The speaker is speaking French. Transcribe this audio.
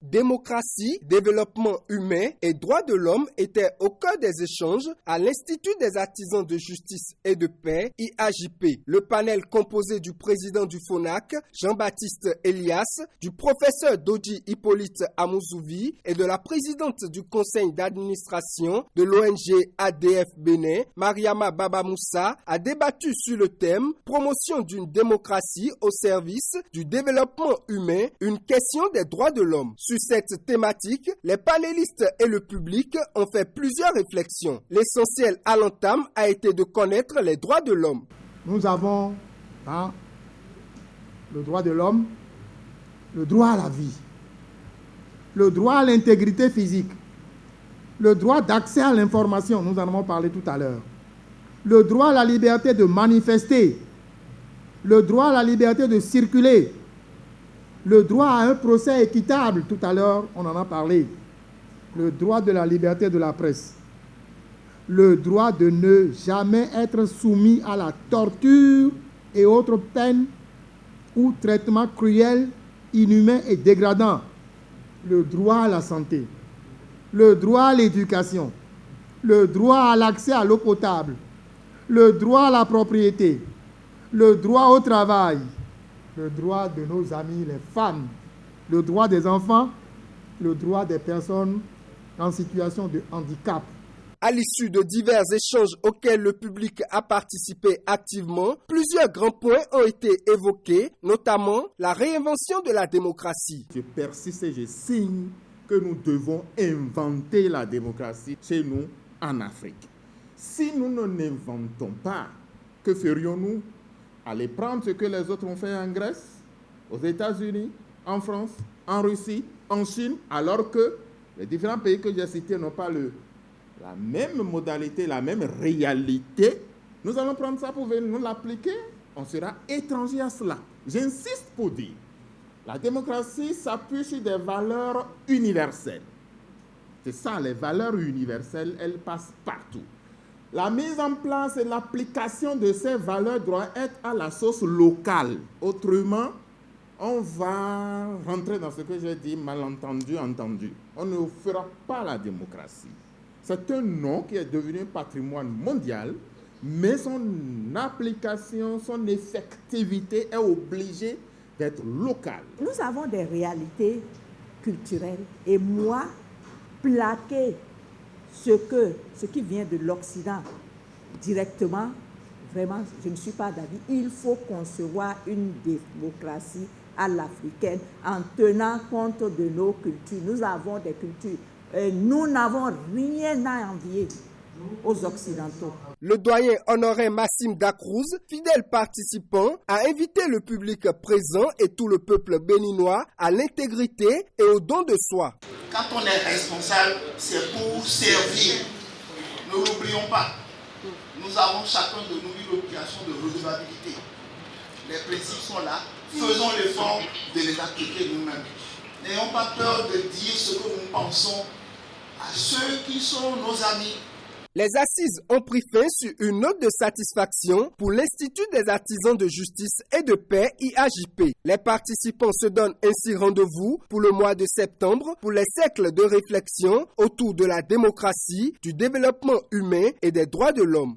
Démocratie, développement humain et droits de l'homme étaient au cœur des échanges à l'Institut des artisans de justice et de paix, IAJP. Le panel composé du président du FONAC, Jean-Baptiste Elias, du professeur Dodji Hippolyte Amouzouvi et de la présidente du conseil d'administration de l'ONG ADF Bénin, Mariama Baba Moussa, a débattu sur le thème « Promotion d'une démocratie au service du développement humain, une question des droits de l'homme ». Sur cette thématique, les panélistes et le public ont fait plusieurs réflexions. L'essentiel à l'entame a été de connaître les droits de l'homme. Nous avons le droit de l'homme, le droit à la vie, le droit à l'intégrité physique, le droit d'accès à l'information, nous en avons parlé tout à l'heure, le droit à la liberté de manifester, le droit à la liberté de circuler, le droit à un procès équitable, tout à l'heure, on en a parlé. Le droit de la liberté de la presse. Le droit de ne jamais être soumis à la torture et autres peines ou traitements cruels, inhumains et dégradants. Le droit à la santé. Le droit à l'éducation. Le droit à l'accès à l'eau potable. Le droit à la propriété. Le droit au travail. Le droit de nos amis, les femmes, le droit des enfants, le droit des personnes en situation de handicap. À l'issue de divers échanges auxquels le public a participé activement, plusieurs grands points ont été évoqués, notamment la réinvention de la démocratie. Je persiste et je signe que nous devons inventer la démocratie chez nous en Afrique. Si nous ne l'inventons pas, que ferions-nous? Aller prendre ce que les autres ont fait en Grèce, aux États-Unis, en France, en Russie, en Chine, alors que les différents pays que j'ai cités n'ont pas la même modalité, la même réalité. Nous allons prendre ça pour venir nous l'appliquer. On sera étranger à cela. J'insiste pour dire, la démocratie s'appuie sur des valeurs universelles. C'est ça, les valeurs universelles, elles passent partout. La mise en place et l'application de ces valeurs doit être à la sauce locale. Autrement, on va rentrer dans ce que j'ai dit, malentendu, entendu. On ne fera pas la démocratie. C'est un nom qui est devenu un patrimoine mondial, mais son application, son effectivité est obligée d'être locale. Nous avons des réalités culturelles et moi, plaquer ce qui vient de l'Occident directement, vraiment, je ne suis pas d'avis. Il faut concevoir une démocratie à l'africaine en tenant compte de nos cultures. Nous avons des cultures. Nous n'avons rien à envier aux Occidentaux. Le doyen honoraire Massim Dakrouz, fidèle participant, a invité le public présent et tout le peuple béninois à l'intégrité et au don de soi. Quand on est responsable, c'est pour servir. Ne l'oublions pas. Nous avons chacun de nous une obligation de redevabilité. Les principes sont là. Faisons l'effort de les appliquer nous-mêmes. N'ayons pas peur de dire ce que nous pensons à ceux qui sont nos amis. Les assises ont pris fin sur une note de satisfaction pour l'Institut des artisans de justice et de paix IAJP. Les participants se donnent ainsi rendez-vous pour le mois de septembre pour les cercles de réflexion autour de la démocratie, du développement humain et des droits de l'homme.